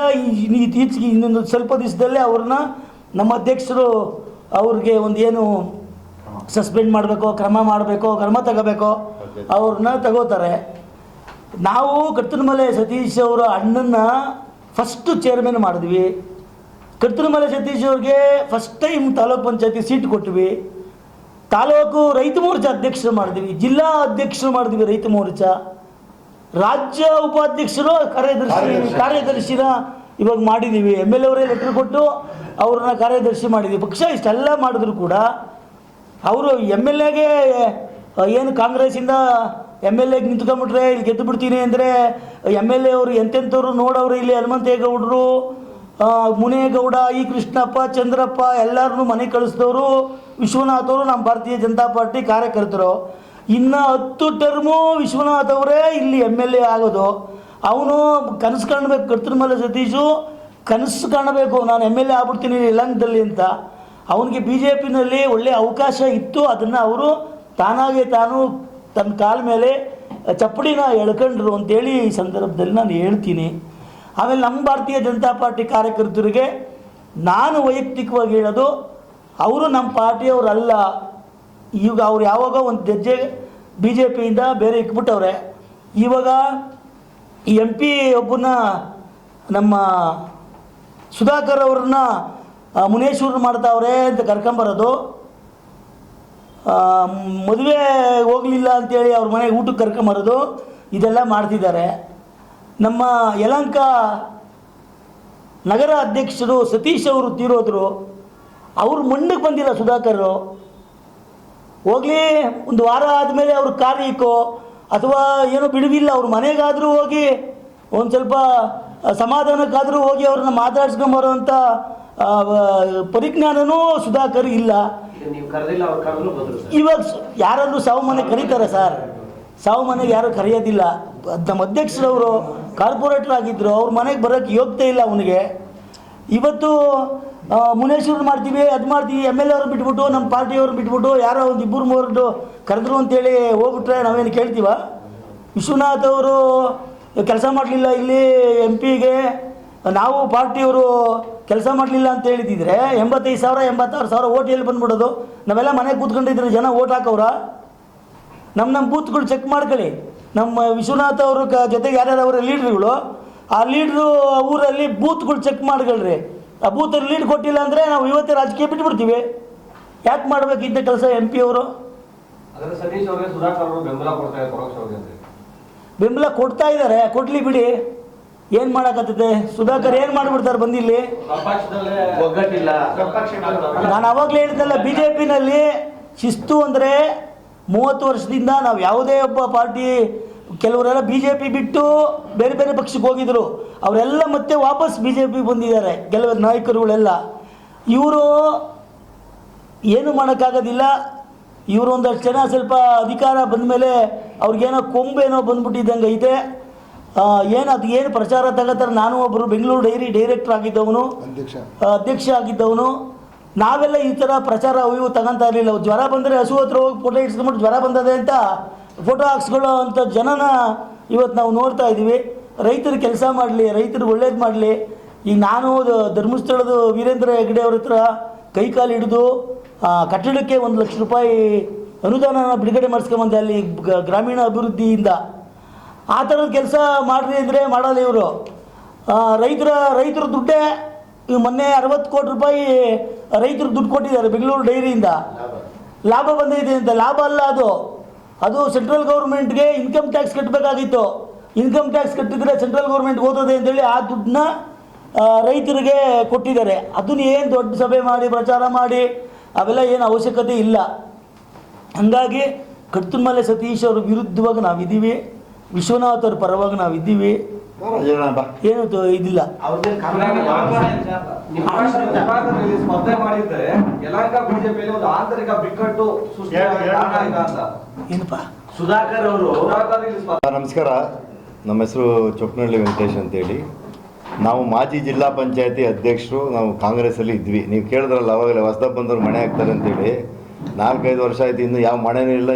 ಇತ್ತೀಚೆಗೆ ಇನ್ನೊಂದು ಸ್ವಲ್ಪ ದಿವಸದಲ್ಲೇ ಅವ್ರನ್ನ ನಮ್ಮ ಅಧ್ಯಕ್ಷರು ಅವ್ರಿಗೆ ಒಂದು ಏನು ಸಸ್ಪೆಂಡ್ ಮಾಡಬೇಕೋ, ಕ್ರಮ ತಗೋಬೇಕೋ ಅವ್ರನ್ನ ತಗೋತಾರೆ. ನಾವು ಕರ್ತೃಮಲೆ ಸತೀಶ್ ಅವರ ಅಣ್ಣನ ಫಸ್ಟು ಚೇರ್ಮನ್ ಮಾಡಿದ್ವಿ. ಕರ್ತೃಮಲೆ ಸತೀಶ್ ಅವ್ರಿಗೆ ಫಸ್ಟ್ ಟೈಮ್ ತಾಲೂಕು ಪಂಚಾಯತಿ ಸೀಟ್ ಕೊಟ್ವಿ. ತಾಲೂಕು ರೈತ ಮೋರ್ಚಾ ಅಧ್ಯಕ್ಷರು ಮಾಡಿದ್ವಿ, ಜಿಲ್ಲಾ ಅಧ್ಯಕ್ಷರು ಮಾಡಿದ್ವಿ ರೈತ ಮೋರ್ಚಾ, ರಾಜ್ಯ ಉಪಾಧ್ಯಕ್ಷರು ಕಾರ್ಯದರ್ಶಿನ ಇವಾಗ ಮಾಡಿದ್ದೀವಿ. MLA ಅವರೇ ಲೆಟ್ರ್ ಕೊಟ್ಟು ಅವ್ರನ್ನ ಕಾರ್ಯದರ್ಶಿ ಮಾಡಿದ್ವಿ. ಪಕ್ಷ ಇಷ್ಟೆಲ್ಲ ಮಾಡಿದ್ರು ಕೂಡ ಅವರು MLAಗೆ ಏನು ಕಾಂಗ್ರೆಸ್ಸಿಂದ MLAಗೆ ನಿಂತ್ಕೊಂಡ್ಬಿಟ್ರೆ ಇಲ್ಲಿ ಗೆದ್ದು ಬಿಡ್ತೀನಿ ಅಂದರೆ MLA ಅವರು ಎಂತೆಂಥವ್ರು ನೋಡವ್ರು. ಇಲ್ಲಿ ಹನುಮಂತೇಗೌಡರು, ಮುನೇಗೌಡ, ಈ ಕೃಷ್ಣಪ್ಪ, ಚಂದ್ರಪ್ಪ ಎಲ್ಲರನ್ನೂ ಮನೆಗೆ ಕಳಿಸಿದವರು ವಿಶ್ವನಾಥ್ ಅವರು ನಮ್ಮ ಭಾರತೀಯ ಜನತಾ ಪಾರ್ಟಿ ಕಾರ್ಯಕರ್ತರು. ಇನ್ನು 10 ಟರ್ಮು ವಿಶ್ವನಾಥ್ ಅವರೇ ಇಲ್ಲಿ MLA ಆಗೋದು. ಅವನು ಕನಸು ಕಾಣಬೇಕು, ಕರ್ತೃಮಲ ಸತೀಶು ಕನಸು ಕಾಣಬೇಕು, ನಾನು MLA ಆಗ್ಬಿಡ್ತೀನಿ ಯಲಹಂಕದಲ್ಲಿ ಅಂತ. ಅವನಿಗೆ BJPನಲ್ಲಿ ಒಳ್ಳೆಯ ಅವಕಾಶ ಇತ್ತು. ಅದನ್ನು ಅವರು ತಾನಾಗೆ ತಾನು ತನ್ನ ಕಾಲ ಮೇಲೆ ಚಪ್ಪಡಿನ ಎಳ್ಕೊಂಡ್ರು ಅಂತೇಳಿ ಈ ಸಂದರ್ಭದಲ್ಲಿ ನಾನು ಹೇಳ್ತೀನಿ. ಆಮೇಲೆ ನಮ್ಮ ಭಾರತೀಯ ಜನತಾ ಪಾರ್ಟಿ ಕಾರ್ಯಕರ್ತರಿಗೆ ನಾನು ವೈಯಕ್ತಿಕವಾಗಿ ಹೇಳೋದು, ಅವರು ನಮ್ಮ ಪಾರ್ಟಿಯವರಲ್ಲ. ಈಗ ಅವ್ರು ಯಾವಾಗ ಒಂದು ಹೆಜ್ಜೆ BJPಯಿಂದ ಬೇರೆ ಇಕ್ಬಿಟ್ಟವ್ರೆ. ಇವಾಗ ಈ MP ಒಬ್ಬನ ನಮ್ಮ ಸುಧಾಕರ್ ಅವ್ರನ್ನ ಮುನೇಶ್ವರ ಮಾಡ್ತಾವ್ರೆ ಅಂತ ಕರ್ಕೊಂಬರೋದು, ಮದುವೆ ಹೋಗಲಿಲ್ಲ ಅಂತೇಳಿ ಅವ್ರ ಮನೆಗೆ ಊಟಕ್ಕೆ ಕರ್ಕೊಂಬರೋದು, ಇದೆಲ್ಲ ಮಾಡ್ತಿದ್ದಾರೆ. ನಮ್ಮ ಯಲಹಂಕ ನಗರ ಅಧ್ಯಕ್ಷರು ಸತೀಶ್ ಅವರು ತೀರೋದ್ರು. ಅವರು ಮಣ್ಣಿಗೆ ಬಂದಿಲ್ಲ ಸುಧಾಕರ್. ಹೋಗಲಿ, ಒಂದು ವಾರ ಆದಮೇಲೆ ಅವ್ರ ಕಾರ್ಯಕ್ಕೋ ಅಥವಾ ಏನೋ ಬಿಡುವಿಲ್ಲ, ಅವ್ರ ಮನೆಗಾದರೂ ಹೋಗಿ ಒಂದು ಸ್ವಲ್ಪ ಸಮಾಧಾನಕ್ಕಾದರೂ ಹೋಗಿ ಅವ್ರನ್ನ ಮಾತಾಡ್ಸ್ಕೊಂಬರೋಂಥ ಪರಿಜ್ಞಾನನೂ ಸುಧಾಕರ್ ಇಲ್ಲ. ಇವಾಗ ಯಾರಾದರೂ ಸಾವು ಮನೆಗೆ ಕರೀತಾರೆ ಸರ್, ಸಾವು ಮನೆಗೆ ಯಾರು ಕರೆಯೋದಿಲ್ಲ. ನಮ್ಮ ಅಧ್ಯಕ್ಷರವರು ಕಾರ್ಪೊರೇಟರ್ ಆಗಿದ್ದರು, ಅವ್ರ ಮನೆಗೆ ಬರೋಕ್ಕೆ ಯೋಗ್ಯತೆ ಇಲ್ಲ ಅವನಿಗೆ. ಇವತ್ತು ಮುನೇಶ್ವರ ಮಾಡ್ತೀವಿ, ಅದು ಮಾಡ್ತೀವಿ, MLA ಅವ್ರು ಬಿಟ್ಬಿಟ್ಟು ನಮ್ಮ ಪಾರ್ಟಿಯವ್ರು ಬಿಟ್ಬಿಟ್ಟು ಯಾರೋ ಒಂದು 2-3 ಕರೆದ್ರು ಅಂತೇಳಿ ಹೋಗ್ಬಿಟ್ರೆ ನಾವೇನು ಕೇಳ್ತೀವ? ವಿಶ್ವನಾಥ್ ಅವರು ಕೆಲಸ ಮಾಡಲಿಲ್ಲ ಇಲ್ಲಿ MP ಗೆ, ನಾವು ಪಾರ್ಟಿಯವರು ಕೆಲಸ ಮಾಡಲಿಲ್ಲ ಅಂತ ಹೇಳಿದ್ರೆ 85,000 86,000 ಓಟ್ ಎಲ್ಲಿ ಬಂದ್ಬಿಡೋದು? ನಾವೆಲ್ಲ ಮನೆಗೆ ಕೂತ್ಕೊಂಡಿದ್ರೆ ಜನ ಓಟ್ ಹಾಕವ್ರ? ನಮ್ಮ ಬೂತ್ಗಳು ಚೆಕ್ ಮಾಡ್ಕೊಳ್ಳಿ. ನಮ್ಮ ವಿಶ್ವನಾಥ್ ಅವ್ರ ಜೊತೆಗೆ ಯಾರ್ಯಾರು ಅವರ ಲೀಡ್ರುಗಳು, ಆ ಲೀಡ್ರು ಊರಲ್ಲಿ ಬೂತ್ಗಳು ಚೆಕ್ ಮಾಡ್ಕೊಳ್ರಿ. ಆ ಬೂತಲ್ಲಿ ಲೀಡ್ ಕೊಟ್ಟಿಲ್ಲ ಅಂದರೆ ನಾವು ಇವತ್ತೇ ರಾಜಕೀಯ ಬಿಟ್ಬಿಡ್ತೀವಿ. ಯಾಕೆ ಮಾಡಬೇಕು ಇಂಥ ಕೆಲಸ MP ಅವರು? ಬೆಂಬಲ ಕೊಡ್ತಾ ಇದ್ದಾರೆ, ಕೊಡ್ಲಿ ಬಿಡಿ, ಏನು ಮಾಡೋಕ್ಕತ್ತದೆ? ಸುಧಾಕರ್ ಏನು ಮಾಡಿಬಿಡ್ತಾರೆ ಬಂದಿಲ್ಲಿ? ನಾನು ಅವಾಗಲೇ ಹೇಳಿದ್ನಲ್ಲ, BJPನಲ್ಲಿ ಶಿಸ್ತು ಅಂದರೆ 30 ವರ್ಷದಿಂದ ನಾವು ಯಾವುದೇ ಒಬ್ಬ ಪಾರ್ಟಿ, ಕೆಲವರೆಲ್ಲ BJP ಬಿಟ್ಟು ಬೇರೆ ಬೇರೆ ಪಕ್ಷಕ್ಕೆ ಹೋಗಿದ್ರು, ಅವರೆಲ್ಲ ಮತ್ತೆ ವಾಪಸ್ BJP ಬಂದಿದ್ದಾರೆ ಕೆಲವು ನಾಯಕರುಗಳೆಲ್ಲ. ಇವರು ಏನು ಮಾಡೋಕ್ಕಾಗೋದಿಲ್ಲ. ಇವರು ಒಂದಷ್ಟು ಜನ ಸ್ವಲ್ಪ ಅಧಿಕಾರ ಬಂದ ಮೇಲೆ ಅವ್ರಿಗೇನೋ ಕೊಂಬೇನೋ ಬಂದ್ಬಿಟ್ಟಿದ್ದಂಗೆ ಐತೆ. ಏನು ಪ್ರಚಾರ ತಗೋತಾರೆ. ನಾನು ಒಬ್ಬರು ಬೆಂಗಳೂರು ಡೈರಿ ಡೈರೆಕ್ಟರ್ ಆಗಿದ್ದವನು, ಅಧ್ಯಕ್ಷ ಆಗಿದ್ದವನು. ನಾವೆಲ್ಲ ಈ ಥರ ಪ್ರಚಾರ ಇವು ತಗೊತಾ ಇರಲಿಲ್ಲ. ಜ್ವರ ಬಂದರೆ ಹಸು ಹತ್ರ ಹೋಗಿ ಫೋಟೋ ಇಡ್ಸ್ಕೊಂಬಿಟ್ಟು ಜ್ವರ ಬಂದದೆ ಅಂತ ಫೋಟೋ ಹಾಕ್ಸ್ಕೊಳ್ಳೋ ಅಂಥ ಜನನ ಇವತ್ತು ನಾವು ನೋಡ್ತಾ ಇದ್ದೀವಿ. ರೈತರು ಕೆಲಸ ಮಾಡಲಿ, ರೈತರಿಗೆ ಒಳ್ಳೇದು ಮಾಡಲಿ. ಈಗ ನಾನು ಧರ್ಮಸ್ಥಳದ ವೀರೇಂದ್ರ ಹೆಗ್ಡೆ ಅವ್ರ ಹತ್ರ ಕೈಕಾಲು ಹಿಡಿದು ಕಟ್ಟಡಕ್ಕೆ 1 ಲಕ್ಷ ರೂಪಾಯಿ ಅನುದಾನ ಬಿಡುಗಡೆ ಮಾಡಿಸ್ಕೊಂಬಂದೆ ಅಲ್ಲಿ ಗ್ರಾಮೀಣ ಅಭಿವೃದ್ಧಿಯಿಂದ. ಆ ಥರದ ಕೆಲಸ ಮಾಡಿರಿ ಅಂದರೆ ಮಾಡಲ್ಲ ಇವರು. ರೈತರ ದುಡ್ಡೇ ಮೊನ್ನೆ 60 ಕೋಟಿ ರೂಪಾಯಿ ರೈತರು ದುಡ್ಡು ಕೊಟ್ಟಿದ್ದಾರೆ ಬೆಂಗಳೂರು ಡೈರಿಯಿಂದ. ಲಾಭ ಬಂದಿದೆ ಅಂತ. ಲಾಭ ಅಲ್ಲ ಅದು ಸೆಂಟ್ರಲ್ ಗೌರ್ಮೆಂಟ್ಗೆ ಇನ್ಕಮ್ ಟ್ಯಾಕ್ಸ್ ಕಟ್ಟಬೇಕಾಗಿತ್ತು. ಇನ್ಕಮ್ ಟ್ಯಾಕ್ಸ್ ಕಟ್ಟಿದರೆ ಸೆಂಟ್ರಲ್ ಗೌರ್ಮೆಂಟ್ಗೆ ಹೋಗ್ತದೆ ಅಂತೇಳಿ ಆ ದುಡ್ಡನ್ನ ರೈತರಿಗೆ ಕೊಟ್ಟಿದ್ದಾರೆ. ಅದನ್ನು ಏನು ದೊಡ್ಡ ಸಭೆ ಮಾಡಿ ಪ್ರಚಾರ ಮಾಡಿ ಅವೆಲ್ಲ ಏನು ಅವಶ್ಯಕತೆ ಇಲ್ಲ. ಹಾಗಾಗಿ ಕರ್ತೃಮಲೆ ಸತೀಶ್ ಅವ್ರ ವಿರುದ್ಧವಾಗಿ ನಾವಿದ್ದೀವಿ. ವಿಶ್ವನಾಥ್ ಅವ್ರ ಪರವಾಗಿ ನಾವು ಇದ್ದೀವಿ, ಏನು ಇದಿಲ್ಲ. ಸ್ಪರ್ಧೆ ಮಾಡಿದ್ರೆ ಯಲಹಂಕ ಬಿಜೆಪಿಯಲ್ಲಿ ಒಂದು ಆಂತರಿಕ ಬಿಕ್ಕಟ್ಟು ಏನಪ್ಪ ಸುಧಾಕರ್ ಅವರು. ನಮಸ್ಕಾರ, ನಮ್ಮ ಹೆಸರು ಚೊಕ್ಕನಹಳ್ಳಿ ವೆಂಕಟೇಶ್ ಅಂತೇಳಿ. ನಾವು ಮಾಜಿ ಜಿಲ್ಲಾ ಪಂಚಾಯತಿ ಅಧ್ಯಕ್ಷರು, ನಾವು ಕಾಂಗ್ರೆಸ್ಸಲ್ಲಿ ಇದ್ವಿ. ನೀವು ಕೇಳಿದ್ರಲ್ಲ ಅವಾಗಲೇ ಹೊಸದಾಗಿ ಬಂದವ್ರು ಮನೆ ಹಾಕ್ತಾರೆ ಅಂತೇಳಿ. 4-5 ವರ್ಷ ಆಯ್ತು, ಇನ್ನೂ ಯಾವ ಮನೆನೂ ಇಲ್ಲ,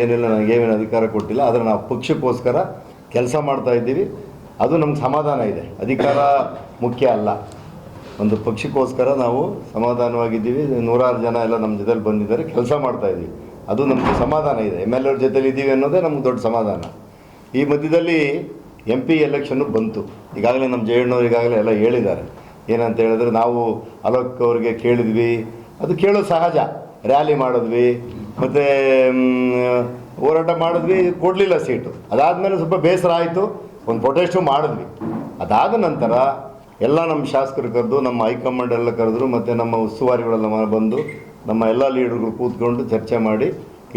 ಏನಿಲ್ಲ, ನನಗೇನು ಅಧಿಕಾರ ಕೊಟ್ಟಿಲ್ಲ. ಆದರೆ ನಾವು ಪಕ್ಷಕ್ಕೋಸ್ಕರ ಕೆಲಸ ಮಾಡ್ತಾ ಇದ್ದೀವಿ. ಅದು ನಮ್ಗೆ ಸಮಾಧಾನ ಇದೆ. ಅಧಿಕಾರ ಮುಖ್ಯ ಅಲ್ಲ, ಒಂದು ಪಕ್ಷಕ್ಕೋಸ್ಕರ ನಾವು ಸಮಾಧಾನವಾಗಿದ್ದೀವಿ. 100 ಜನ ಎಲ್ಲ ನಮ್ಮ ಜೊತೆಲಿ ಬಂದಿದ್ದಾರೆ, ಕೆಲಸ ಮಾಡ್ತಾ ಇದ್ದೀವಿ. ಅದು ನಮಗೆ ಸಮಾಧಾನ ಇದೆ. MLA ಅವ್ರ ಜೊತೆಲಿ ಇದ್ದೀವಿ ಅನ್ನೋದೇ ನಮ್ಗೆ ದೊಡ್ಡ ಸಮಾಧಾನ. ಈ ಮಧ್ಯದಲ್ಲಿ MP ಎಲೆಕ್ಷನ್ನು ಬಂತು. ಈಗಾಗಲೇ ನಮ್ಮ ಜಯಣ್ಣವ್ರು ಈಗಾಗಲೇ ಎಲ್ಲ ಹೇಳಿದ್ದಾರೆ. ಏನಂತ ಹೇಳಿದ್ರೆ, ನಾವು ಅಲೋಕ್ ಅವ್ರಿಗೆ ಕೇಳಿದ್ವಿ, ಅದು ಕೇಳೋದು ಸಹಜ. ರ್ಯಾಲಿ ಮಾಡಿದ್ವಿ, ಮತ್ತು ಹೋರಾಟ ಮಾಡಿದ್ವಿ, ಕೊಡಲಿಲ್ಲ ಸೀಟು. ಅದಾದಮೇಲೆ ಸ್ವಲ್ಪ ಬೇಸರ ಆಯಿತು, ಒಂದು ಪ್ರೊಟೆಸ್ಟು ಮಾಡಿದ್ವಿ. ಅದಾದ ನಂತರ ಎಲ್ಲ ನಮ್ಮ ಶಾಸಕರು ಕರೆದು, ನಮ್ಮ ಹೈಕಮಾಂಡ್ ಎಲ್ಲ ಕರೆದ್ರು, ಮತ್ತು ನಮ್ಮ ಉಸ್ತುವಾರಿಗಳೆಲ್ಲ ಬಂದು ನಮ್ಮ ಎಲ್ಲ ಲೀಡರ್ಗಳು ಕೂತ್ಕೊಂಡು ಚರ್ಚೆ ಮಾಡಿ,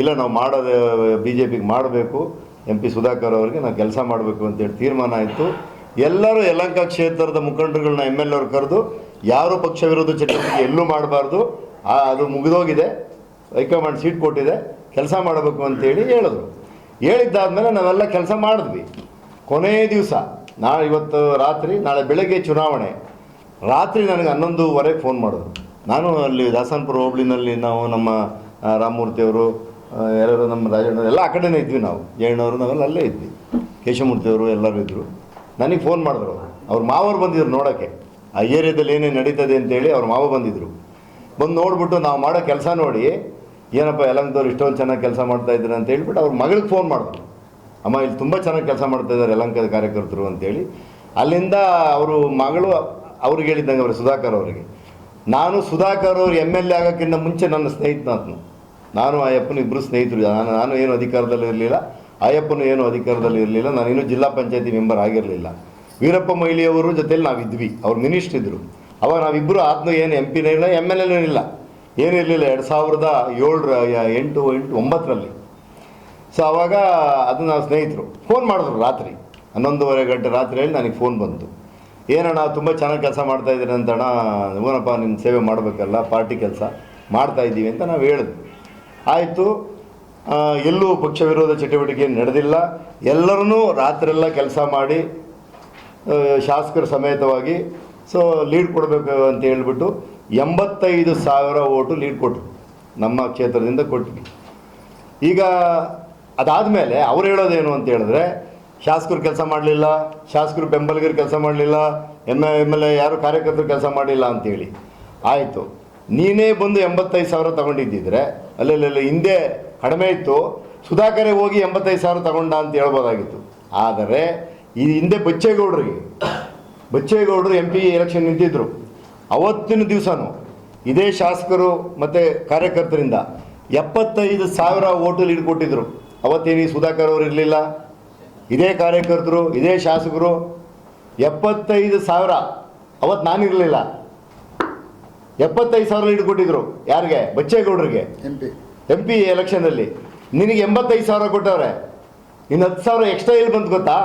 ಇಲ್ಲ ನಾವು ಮಾಡೋದು BJPಗೆ ಮಾಡಬೇಕು, MP ಸುಧಾಕರ್ ಅವರಿಗೆ ನಾವು ಕೆಲಸ ಮಾಡಬೇಕು ಅಂತೇಳಿ ತೀರ್ಮಾನ ಆಯಿತು. ಎಲ್ಲರೂ ಯಲಹಂಕ ಕ್ಷೇತ್ರದ ಮುಖಂಡರುಗಳನ್ನ MLA ಅವ್ರು ಕರೆದು, ಯಾರೂ ಪಕ್ಷ ವಿರೋಧ ಚಟುವಟಿಕೆ ಎಲ್ಲೂ ಮಾಡಬಾರ್ದು, ಅದು ಮುಗಿದೋಗಿದೆ, ಹೈಕಮಾಂಡ್ ಸೀಟ್ ಕೊಟ್ಟಿದೆ, ಕೆಲಸ ಮಾಡಬೇಕು ಅಂತೇಳಿ ಹೇಳಿದ್ರು. ಹೇಳಿದ್ದಾದಮೇಲೆ ನಾವೆಲ್ಲ ಕೆಲಸ ಮಾಡಿದ್ವಿ. ಕೊನೆಯ ದಿವಸ ಇವತ್ತು ರಾತ್ರಿ, ನಾಳೆ ಬೆಳಗ್ಗೆ ಚುನಾವಣೆ, ರಾತ್ರಿ ನನಗೆ 11:15 ಫೋನ್ ಮಾಡಿದ್ರು. ನಾನು ಅಲ್ಲಿ ದಾಸನಪುರ ಹೋಬಳಿನಲ್ಲಿ ನಾವು ನಮ್ಮ ರಾಮಮೂರ್ತಿಯವರು, ಎಲ್ಲರೂ ನಮ್ಮ ರಾಜಣ್ಣ ಎಲ್ಲ ಆ ಕಡೆನೇ ಇದ್ವಿ. ನಾವು ಜಯಣ್ಣವರು ನಾವೆಲ್ಲ ಅಲ್ಲೇ ಇದ್ವಿ, ಕೇಶವಮೂರ್ತಿಯವರು ಎಲ್ಲರೂ ಇದ್ದರು. ನನಗೆ ಫೋನ್ ಮಾಡಿದ್ರು. ಅವ್ರ ಮಾವರು ಬಂದಿದ್ರು ನೋಡೋಕ್ಕೆ, ಆ ಏರಿಯಾದಲ್ಲಿ ಏನೇನು ನಡೀತದೆ ಅಂತೇಳಿ ಅವ್ರ ಮಾವ ಬಂದಿದ್ದರು. ಬಂದು ನೋಡಿಬಿಟ್ಟು ನಾವು ಮಾಡೋ ಕೆಲಸ ನೋಡಿ, ಏನಪ್ಪ ಯಲಹಂಕದವ್ರು ಇಷ್ಟೊಂದು ಚೆನ್ನಾಗಿ ಕೆಲಸ ಮಾಡ್ತಾಯಿದ್ದಾರೆ ಅಂತ ಹೇಳ್ಬಿಟ್ಟು ಅವ್ರ ಮಗಳಿಗೆ ಫೋನ್ ಮಾಡಿದ್ರು. ಅಮ್ಮ, ಇಲ್ಲಿ ತುಂಬ ಚೆನ್ನಾಗಿ ಕೆಲಸ ಮಾಡ್ತಾಯಿದ್ದಾರೆ ಯಲಹಂಕದ ಕಾರ್ಯಕರ್ತರು ಅಂತೇಳಿ. ಅಲ್ಲಿಂದ ಅವರು ಮಗಳು ಅವ್ರಿಗೆ ಹೇಳಿದ್ದಂಗೆ, ಅವರು ಸುಧಾಕರ್ ಅವರಿಗೆ, ನಾನು ಸುಧಾಕರ್ ಅವರು MLA ಆಗೋಕ್ಕಿಂತ ಮುಂಚೆ ನನ್ನ ಸ್ನೇಹಿತನಾತ್ನು. ನಾನು ಅಯ್ಯಪ್ಪನ ಇಬ್ಬರು ಸ್ನೇಹಿತರು. ನಾನು ಏನು ಅಧಿಕಾರದಲ್ಲಿ ಇರಲಿಲ್ಲ, ಅಯ್ಯಪ್ಪನು ಏನು ಅಧಿಕಾರದಲ್ಲಿ ಇರಲಿಲ್ಲ. ನಾನಿನ್ನೂ ಜಿಲ್ಲಾ ಪಂಚಾಯತಿ ಮೆಂಬರ್ ಆಗಿರಲಿಲ್ಲ. ವೀರಪ್ಪ ಮೊಯ್ಲಿಯವರು ಜೊತೆಲಿ ನಾವಿದ್ವಿ, ಅವ್ರು ಮಿನಿಸ್ಟ್ರ್ ಇದ್ದರು. ಅವಾಗ ನಾವಿಬ್ಬರು ಆದ್ನೂ ಏನು MP-ನೇ ಇಲ್ಲ, MLA ಇಲ್ಲ, ಏನಿರಲಿಲ್ಲ. 2008-9ರಲ್ಲಿ. ಸೊ ಆವಾಗ ಅದು ನಾವು ಸ್ನೇಹಿತರು. ಫೋನ್ ಮಾಡಿದ್ರು ರಾತ್ರಿ 11:15 ಗಂಟೆ ರಾತ್ರಿಯಲ್ಲಿ ನನಗೆ ಫೋನ್ ಬಂತು. ಏನಣ್ಣ, ತುಂಬ ಚೆನ್ನಾಗಿ ಕೆಲಸ ಮಾಡ್ತಾಯಿದ್ದೀರಿ ಅಂತಣ್ಣ, ಏನಪ್ಪ ನಿಮ್ಮ ಸೇವೆ ಮಾಡಬೇಕಲ್ಲ, ಪಾರ್ಟಿ ಕೆಲಸ ಮಾಡ್ತಾಯಿದ್ದೀವಿ ಅಂತ ನಾವು ಹೇಳಿದ್ವಿ. ಆಯಿತು, ಎಲ್ಲೂ ಪಕ್ಷ ವಿರೋಧ ಚಟುವಟಿಕೆ ನಡೆದಿಲ್ಲ. ಎಲ್ಲರೂ ರಾತ್ರೆಲ್ಲ ಕೆಲಸ ಮಾಡಿ ಶಾಸಕರ ಸಮೇತವಾಗಿ ಸೊ ಲೀಡ್ ಕೊಡಬೇಕು ಅಂತ ಹೇಳ್ಬಿಟ್ಟು 85,000 ಓಟು ಲೀಡ್ ಕೊಟ್ಟರು, ನಮ್ಮ ಕ್ಷೇತ್ರದಿಂದ ಕೊಟ್ವಿ. ಈಗ ಅದಾದಮೇಲೆ ಅವ್ರು ಹೇಳೋದೇನು ಅಂತ ಹೇಳಿದ್ರೆ, ಶಾಸಕರು ಕೆಲಸ ಮಾಡಲಿಲ್ಲ, ಶಾಸಕರು ಬೆಂಬಲಿಗರು ಕೆಲಸ ಮಾಡಲಿಲ್ಲ, MLA ಯಾರು ಕಾರ್ಯಕರ್ತರು ಕೆಲಸ ಮಾಡಲಿಲ್ಲ ಅಂತೇಳಿ. ಆಯಿತು, ನೀನೇ ಬಂದು 85,000 ತಗೊಂಡಿದ್ದಿದ್ರೆ, ಅಲ್ಲೆಲ್ಲ ಹಿಂದೆ ಕಡಿಮೆ ಇತ್ತು, ಸುಧಾಕರೇ ಹೋಗಿ 85,000 ತಗೊಂಡ ಅಂತ ಹೇಳ್ಬೋದಾಗಿತ್ತು. ಆದರೆ ಈ ಹಿಂದೆ ಬಚ್ಚೇಗೌಡರು MP ಎಲೆಕ್ಷನ್ ನಿಂತಿದ್ದರು. ಅವತ್ತಿನ ದಿವಸನೂ ಇದೇ ಶಾಸಕರು ಮತ್ತು ಕಾರ್ಯಕರ್ತರಿಂದ 75,000 ಓಟು ಲೀಡ್ ಕೊಟ್ಟಿದ್ದರು. ಅವತ್ತೇನು ಸುಧಾಕರ್ ಅವರು ಇರಲಿಲ್ಲ, ಇದೇ ಕಾರ್ಯಕರ್ತರು, ಇದೇ ಶಾಸಕರು 75,000. ಅವತ್ತು ನಾನಿರಲಿಲ್ಲ, 75,000 ಲೀಡ್ ಕೊಟ್ಟಿದ್ರು. ಯಾರಿಗೆ? ಬಚ್ಚೇಗೌಡರಿಗೆ MP ಎಲೆಕ್ಷನಲ್ಲಿ. ನಿನಗೆ 85,000 ಕೊಟ್ಟವ್ರೆ, ಇನ್ನು 10,000 ಎಕ್ಸ್ಟ್ರಾ ಎಲ್ಲಿ ಬಂತು ಗೊತ್ತಾ?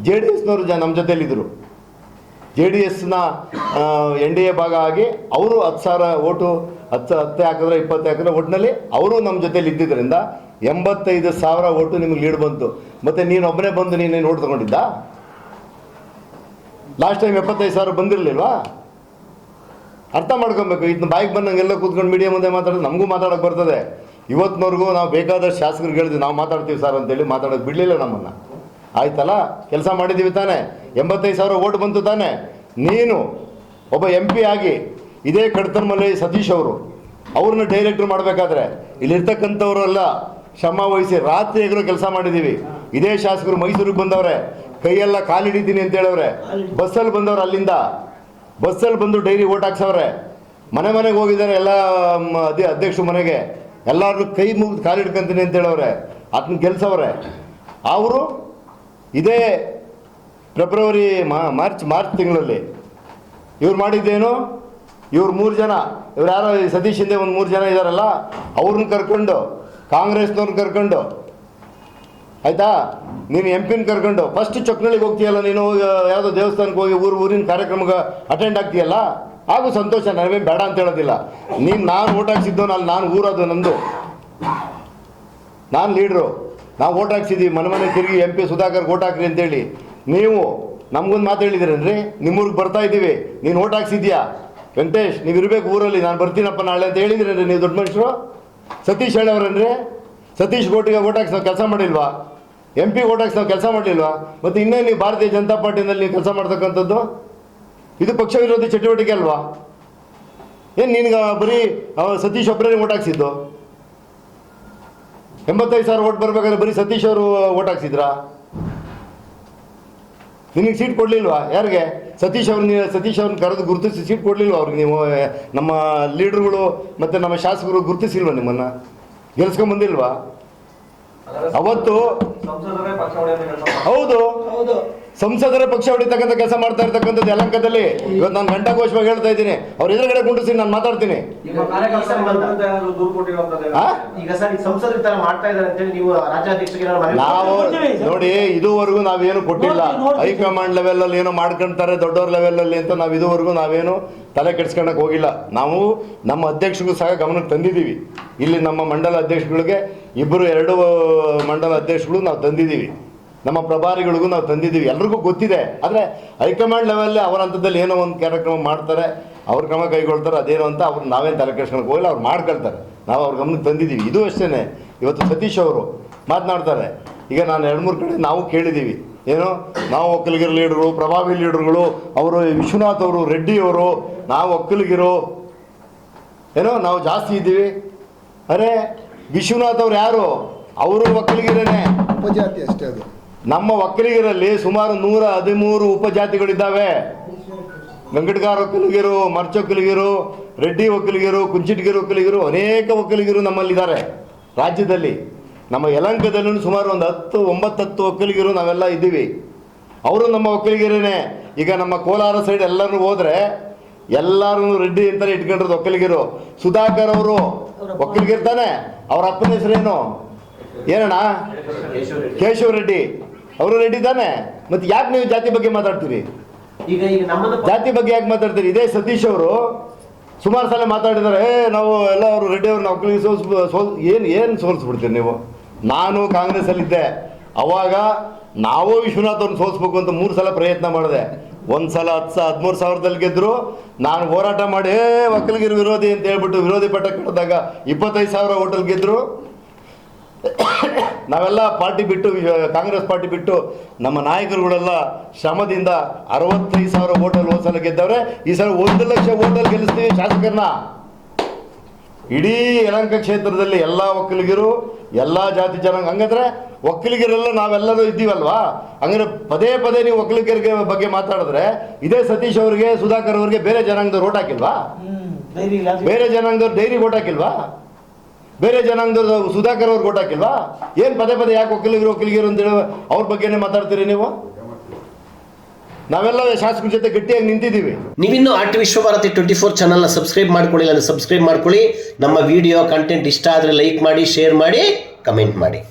JDSನವರು ನಮ್ಮ ಜೊತೆಯಲ್ಲಿದ್ದರು. JDSನ NDA ಭಾಗ ಆಗಿ ಅವರು 10,000 ಓಟು 10 ಹಾಕಿದ್ರೆ 20 ಹಾಕಿದ್ರೆ ಒಟ್ಟಿನಲ್ಲಿ ಅವರು ನಮ್ಮ ಜೊತೆಲಿ ಇದ್ದಿದ್ದರಿಂದ 85,000 ಓಟು ನಿಮಗೆ ಲೀಡ್ ಬಂತು. ಮತ್ತು ನೀನೊಬ್ಬನೇ ಬಂದು ನೀನೇನು ಓಟ್ ತಗೊಂಡಿದ್ದ? Last time 75,000 ಬಂದಿರಲಿಲ್ವಾ? ಅರ್ಥ ಮಾಡ್ಕೊಬೇಕು. ಇದನ್ನ ಬಾಯಿಗೆ ಬಂದಂಗೆಲ್ಲ ಕೂತ್ಕೊಂಡು ಮೀಡಿಯಾ ಮುಂದೆ ಮಾತಾಡೋದು ನಮಗೂ ಮಾತಾಡೋಕ್ಕೆ ಬರ್ತದೆ. ಇವತ್ತಿನವರೆಗೂ ನಾವು ಬೇಕಾದಷ್ಟು ಶಾಸಕರಿಗೆ ಹೇಳಿದ್ವಿ, ನಾವು ಮಾತಾಡ್ತೀವಿ ಸರ್ ಅಂತೇಳಿ, ಮಾತಾಡೋಕ್ಕೆ ಬಿಡಲಿಲ್ಲ ನಮ್ಮನ್ನು. ಆಯ್ತಲ್ಲ, ಕೆಲಸ ಮಾಡಿದ್ದೀವಿ ತಾನೆ, 85,000 ಓಟ್ ಬಂತು ತಾನೆ. ನೀನು ಒಬ್ಬ MP ಆಗಿ ಇದೇ ಕಡತನಮಲ್ಲಿ ಸತೀಶ್ ಅವ್ರನ್ನ ಡೈರೆಕ್ಟ್ರ್ ಮಾಡಬೇಕಾದ್ರೆ ಇಲ್ಲಿರ್ತಕ್ಕಂಥವರೆಲ್ಲ ಶ್ರಮ ವಹಿಸಿ ರಾತ್ರಿ ಎಗರು ಕೆಲಸ ಮಾಡಿದ್ದೀವಿ. ಇದೇ ಶಾಸಕರು ಮೈಸೂರಿಗೆ ಬಂದವ್ರೆ, ಕೈಯೆಲ್ಲ ಕಾಲಿಡಿತೀನಿ ಅಂತ ಹೇಳವ್ರೆ. ಬಸ್ಸಲ್ಲಿ ಬಂದವ್ರು, ಅಲ್ಲಿಂದ ಬಸ್ಸಲ್ಲಿ ಬಂದು ಡೈರಿ ಓಟ್ ಹಾಕ್ಸವ್ರೆ. ಮನೆಗೆ ಹೋಗಿದ್ದಾರೆ ಎಲ್ಲ ಅಧ್ಯಕ್ಷರು ಮನೆಗೆ, ಎಲ್ಲರೂ ಕೈ ಮುಗಿದು ಕಾಲಿಡ್ಕೊಂತೀನಿ ಅಂತ ಹೇಳವ್ರೆ. ಅದನ್ನ ಗೆಲ್ಸವ್ರೆ. ಅವರು ಇದೇ ಫೆಬ್ರವರಿ ಮಾರ್ಚ್ ತಿಂಗಳಲ್ಲಿ ಇವ್ರು ಮಾಡಿದ್ದೇನು, ಇವ್ರು 3 ಜನ, ಇವ್ರು ಯಾರೋ ಸತೀಶ್ ಹಿಂದೆ ಒಂದು 3 ಜನ ಇದ್ದಾರಲ್ಲ, ಅವ್ರನ್ನ ಕರ್ಕೊಂಡು, ಕಾಂಗ್ರೆಸ್ನವ್ರನ್ನ ಕರ್ಕೊಂಡು ಆಯಿತಾ? ನೀನು MP ಕರ್ಕೊಂಡು ಫಸ್ಟ್ ಚೊಕ್ನಳ್ಳಿಗೆ ಹೋಗ್ತೀಯಲ್ಲ, ನೀನು ಯಾವುದೋ ದೇವಸ್ಥಾನಕ್ಕೆ ಹೋಗಿ ಊರಿನ ಕಾರ್ಯಕ್ರಮಕ್ಕೆ ಅಟೆಂಡ್ ಆಗ್ತೀಯಲ್ಲ, ಹಾಗೂ ಸಂತೋಷ, ನಾವೇನು ಬೇಡ ಅಂತ ಹೇಳೋದಿಲ್ಲ. ನಾನು ಓಟ್ ಹಾಕ್ಸಿದ್ದು ನಾನು ಊರದು ನಂದು, ನಾನು ಲೀಡ್ರು, ನಾವು ಓಟ್ ಹಾಕ್ಸಿದ್ದೀವಿ, ಮನೆ ತಿರುಗಿ MP ಸುಧಾಕರ್ ಓಟ್ ಹಾಕ್ರಿ ಅಂತೇಳಿ. ನೀವು ನಮಗೊಂದು ಮಾತು ಹೇಳಿದಿರೇನ್ರಿ, ನಿಮ್ಮೂರಿಗೆ ಬರ್ತಾ ಇದ್ದೀವಿ, ನೀನು ಓಟ್ ಹಾಕ್ಸಿದ್ಯಾ ವೆಂಕಟೇಶ್, ನೀವು ಇರಬೇಕು ಊರಲ್ಲಿ, ನಾನು ಬರ್ತೀನಪ್ಪ ನಾಳೆ ಅಂತ ಹೇಳಿದ್ರೇನ್ರಿ ನೀವು ದೊಡ್ಡ ಮನುಷ್ಯರು? ಸತೀಶ್ ಹೇಳವ್ರೇನ್ರಿ? ಸತೀಶ್ ಓಟಿಗೆ ಓಟ್ ಹಾಕ್ಸಿ ನಾವು ಕೆಲಸ ಮಾಡಿಲ್ವಾ? MP ಓಟ್ ಹಾಕ್ಸಿ ನಾವು ಕೆಲಸ ಮಾಡಲಿಲ್ವಾ? ಮತ್ತು ಇನ್ನೇ ನೀವು ಭಾರತೀಯ ಜನತಾ ಪಾರ್ಟಿನಲ್ಲಿ ನೀವು ಕೆಲಸ ಮಾಡ್ತಕ್ಕಂಥದ್ದು ಇದು ಪಕ್ಷ ವಿರೋಧಿ ಚಟುವಟಿಕೆ ಅಲ್ವಾ? ಏನು ನಿನ್ಗೆ ಬರೀ ಸತೀಶ್ ಒಬ್ಬರೇ ಓಟ್ ಹಾಕ್ಸಿದ್ದು? 85,000 ಓಟ್ ಬರ್ಬೇಕಾದ್ರೆ ಬರೀ ಸತೀಶ್ ಅವರು ಓಟ್ ಹಾಕ್ಸಿದ್ರಾ? ನಿನಗೆ ಸೀಟ್ ಕೊಡಲಿಲ್ವಾ? ಯಾರಿಗೆ? ಸತೀಶ್ ಅವ್ರನ್ನ ಕರೆದು ಗುರುತಿಸಿ ಸೀಟ್ ಕೊಡಲಿಲ್ವ ಅವ್ರಿಗೆ? ನೀವು ನಮ್ಮ ಲೀಡ್ರುಗಳು ಮತ್ತು ನಮ್ಮ ಶಾಸಕರು ಗುರುತಿಸಿಲ್ವ? ನಿಮ್ಮನ್ನು ಗೆಲ್ಸ್ಕೊಂಬಂದಿಲ್ವಾ? ಅವತ್ತು ಸಂಸದರೇ ಪಕ್ಷ ಹೊಡೆಯೋದು. ಹೌದು, ಸಂಸದರ ಪಕ್ಷ ಹೊಡಿತಕ್ಕಂಥ ಕೆಲಸ ಮಾಡ್ತಾ ಇರ್ತಕ್ಕಂಥದ್ದು ಯಲಹಂಕದಲ್ಲಿ. ಇವತ್ತು ನಾನು ಘಂಟಾಘೋಷವಾಗಿ ಹೇಳ್ತಾ ಇದ್ದೀನಿ, ಅವ್ರ ಎದುರುಗಡೆ ಕುಂಡಿಸಿ ನಾನು ಮಾತಾಡ್ತೀನಿ. ನಿಮ್ಮ ಕಾರ್ಯಕರ್ತರ ವಿರುದ್ಧ ಏನಾದ್ರು ದೂರು ಕೊಟ್ಟಿರುವಂತದ್ದು? ಈಗ ಸರ್ ಈ ಸಂಸದರು ತರ ಮಾಡ್ತಾ ಇದ್ದಾರೆ ಅಂತೇಳಿ ನೀವು ರಾಜ್ಯಾಧ್ಯಕ್ಷರಿಗೆ ನಾವು ನೋಡಿ, ಇದುವರೆಗೂ ನಾವೇನು ಕೊಟ್ಟಿಲ್ಲ. ಹೈಕಮಾಂಡ್ ಲೆವೆಲ್ ಅಲ್ಲಿ ಏನೋ ಮಾಡ್ಕೊಂತಾರೆ ದೊಡ್ಡವ್ರ ಲೆವೆಲ್ ಅಲ್ಲಿ ಅಂತ ನಾವು ಇದುವರೆಗೂ ನಾವೇನು ತಲೆ ಕೆಡಿಸ್ಕೊಳಕ್ ಹೋಗಿಲ್ಲ. ನಾವು ನಮ್ಮ ಅಧ್ಯಕ್ಷರಿಗೂ ಸಹ ಗಮನಕ್ಕೆ ತಂದಿದ್ದೀವಿ. ಇಲ್ಲಿ ನಮ್ಮ ಮಂಡಲ ಅಧ್ಯಕ್ಷಗಳಿಗೆ 2 ಮಂಡಲ ಅಧ್ಯಕ್ಷಗಳು ನಾವು ತಂದಿದ್ದೀವಿ, ನಮ್ಮ ಪ್ರಭಾರಿಗಳಿಗೂ ನಾವು ತಂದಿದ್ದೀವಿ, ಎಲ್ರಿಗೂ ಗೊತ್ತಿದೆ. ಆದರೆ ಹೈಕಮಾಂಡ್ ಲೆವೆಲ್ಲೇ ಅವರ ಹಂತದಲ್ಲಿ ಏನೋ ಒಂದು ಕಾರ್ಯಕ್ರಮ ಮಾಡ್ತಾರೆ, ಅವ್ರ ಕ್ರಮ ಕೈಗೊಳ್ತಾರೆ, ಅದೇನೋ ಅಂತ ಅವ್ರು ನಾವೇನು ತಲೆ ಕೆಡಿಸ್ಕೊಳಕ್ಕೆ ಹೋಗಿಲ್ಲ, ಅವ್ರು ಮಾಡ್ಕೊಳ್ತಾರೆ, ನಾವು ಅವ್ರ ಗಮನಕ್ಕೆ ತಂದಿದ್ದೀವಿ. ಇದು ಅಷ್ಟೇ. ಇವತ್ತು ಸತೀಶ್ ಅವರು ಮಾತನಾಡ್ತಾರೆ, ಈಗ ನಾನು 2-3 ಕಡೆ ನಾವು ಕೇಳಿದ್ದೀವಿ, ಏನು ನಾವು ಒಕ್ಕಲಿಗರ ಲೀಡರು, ಪ್ರಭಾವಿ ಲೀಡರ್ಗಳು, ಅವರು ವಿಶ್ವನಾಥ್ ಅವರು, ರೆಡ್ಡಿ ಅವರು, ನಾವು ಒಕ್ಕಲಿಗರು ಏನೋ ನಾವು ಜಾಸ್ತಿ ಇದ್ದೀವಿ. ಅರೆ ವಿಶ್ವನಾಥ್ ಅವ್ರು ಯಾರು? ಅವರು ಒಕ್ಕಲಿಗರೇನೆ, ಉಪಜಾತಿ ಅಷ್ಟೇ. ಅದು ನಮ್ಮ ಒಕ್ಕಲಿಗರಲ್ಲಿ ಸುಮಾರು 113 ಉಪಜಾತಿಗಳಿದ್ದಾವೆ. ವೆಂಕಟಗಾರ ಒಕ್ಕಲಿಗರು, ಮರ್ಚ ಒಕ್ಕಲಿಗರು, ರೆಡ್ಡಿ ಒಕ್ಕಲಿಗರು, ಕುಂಚಿಟಗಿರಿ ಒಕ್ಕಲಿಗರು, ಅನೇಕ ಒಕ್ಕಲಿಗರು ನಮ್ಮಲ್ಲಿದ್ದಾರೆ ರಾಜ್ಯದಲ್ಲಿ. ನಮ್ಮ ಯಲಹಂಕದಲ್ಲೂ ಸುಮಾರು ಒಂದು 9-10 ಒಕ್ಕಲಿಗರು ನಾವೆಲ್ಲ ಇದ್ದೀವಿ. ಅವರು ನಮ್ಮ ಒಕ್ಕಲಿಗರೇನೆ. ಈಗ ನಮ್ಮ ಕೋಲಾರ ಸೈಡ್ ಎಲ್ಲರೂ ಹೋದರೆ ಎಲ್ಲರೂ ರೆಡ್ಡಿ ಅಂತಾನೆ ಇಟ್ಕೊಂಡಿರೋದು ಒಕ್ಕಲಿಗರು. ಸುಧಾಕರ್ ಅವರು ಒಕ್ಕಲಿಗಿರ್ತಾನೆ, ಅವ್ರ ಅಪ್ಪನ ಹೆಸರೇನು ಏನಣ್ಣ? ಕೇಶವ ರೆಡ್ಡಿ. ಅವರು ರೆಡ್ಡಿ ತಾನೆ. ಮತ್ತೆ ಯಾಕೆ ನೀವು ಜಾತಿ ಬಗ್ಗೆ ಮಾತಾಡ್ತೀರಿ? ಈಗ ಜಾತಿ ಬಗ್ಗೆ ಯಾಕೆ ಮಾತಾಡ್ತೀರಿ? ಇದೇ ಸತೀಶ್ ಅವರು ಸುಮಾರು ಸಲ ಮಾತಾಡಿದ್ದಾರೆ, ನಾವು ಎಲ್ಲ ಅವರು ರೆಡ್ಡಿ ಅವ್ರನ್ನ ಒಕ್ಕಲಿಗೆ ಏನು ಸೋಲಿಸ್ಬಿಡ್ತೀರಿ ನೀವು? ನಾನು ಕಾಂಗ್ರೆಸ್ಸಲ್ಲಿದ್ದೆ, ಅವಾಗ ನಾವು ವಿಶ್ವನಾಥ್ ಅವ್ರನ್ನ ಸೋಲಿಸ್ಬೇಕು ಅಂತ 3 ಸಲ ಪ್ರಯತ್ನ ಮಾಡಿದೆ. ಒಂದು ಸಲ 13,000 ಗೆದ್ದರು. ನಾನು ಹೋರಾಟ ಮಾಡಿ ಒಕ್ಕಲಿಗರ ವಿರೋಧಿ ಅಂತ ಹೇಳ್ಬಿಟ್ಟು ವಿರೋಧಿ ಪಟ್ಟ ಕಟ್ಟಿದಾಗ 25,000 ಓಟಲ್ಲಿ ಗೆದ್ದರು. ನಾವೆಲ್ಲ ಪಾರ್ಟಿ ಬಿಟ್ಟು, ಕಾಂಗ್ರೆಸ್ ಪಾರ್ಟಿ ಬಿಟ್ಟು, ನಮ್ಮ ನಾಯಕರುಗಳೆಲ್ಲ ಶ್ರಮದಿಂದ 65,000 ಓಟಲ್ಲಿ ಹೋದ ಸಲ ಗೆದ್ದವ್ರೆ. ಈ ಸಲ 1 ಲಕ್ಷ ಓಟಲ್ಲಿ ಗೆಲ್ಲಿಸ್ತೀವಿ ಶಾಸಕರನ್ನ. ಇಡೀ ಯಲಹಂಕ ಕ್ಷೇತ್ರದಲ್ಲಿ ಎಲ್ಲ ಒಕ್ಕಲಿಗರು, ಎಲ್ಲ ಜಾತಿ ಜನಾಂಗ. ಹಂಗಂದ್ರೆ ಒಕ್ಕಲಿಗರೆಲ್ಲ ನಾವೆಲ್ಲರೂ ಇದ್ದೀವಲ್ವಾ? ಹಂಗಾರೆ ಪದೇ ಪದೇ ನೀವು ಒಕ್ಕಲಿಗರಿಗೆ ಬಗ್ಗೆ ಮಾತಾಡಿದ್ರೆ ಇದೇ ಸತೀಶ್ ಅವರಿಗೆ, ಸುಧಾಕರ್ ಅವರಿಗೆ ಬೇರೆ ಜನಾಂಗದವ್ರು ಓಟ್ ಹಾಕಿಲ್ವಾ? ಬೇರೆ ಜನಾಂಗದವ್ರು ಡೈರಿ ಓಟ್ ಹಾಕಿಲ್ವಾ? ಬೇರೆ ಜನಾಂಗದವ್ರು ಸುಧಾಕರ್ ಅವ್ರಿಗೆ ಓಟ್ ಹಾಕಿಲ್ವಾ? ಏನು ಪದೇ ಪದೇ ಯಾಕೆ ಒಕ್ಕಲಿಗರು ಅಂತೇಳಿ ಅವ್ರ ಬಗ್ಗೆನೇ ಮಾತಾಡ್ತೀರಿ ನೀವು? ನಾವೆಲ್ಲ ಶಾಸಕರ ಜೊತೆ ಗಟ್ಟಿಯಾಗಿ ನಿಂತಿದ್ದೀವಿ. ನೀವಿನ್ನೂ ಆರ್ಟ್ ವಿಶ್ವಭಾರತಿ 24 ಚಾನಲ್ನ ಸಬ್ಸ್ಕ್ರೈಬ್ ಮಾಡ್ಕೊಳ್ಳಿಲ್ಲ ಅಂದರೆ ಸಬ್ಸ್ಕ್ರೈಬ್ ಮಾಡ್ಕೊಳ್ಳಿ. ನಮ್ಮ ವಿಡಿಯೋ ಕಂಟೆಂಟ್ ಇಷ್ಟ ಆದರೆ ಲೈಕ್ ಮಾಡಿ, ಶೇರ್ ಮಾಡಿ, ಕಮೆಂಟ್ ಮಾಡಿ.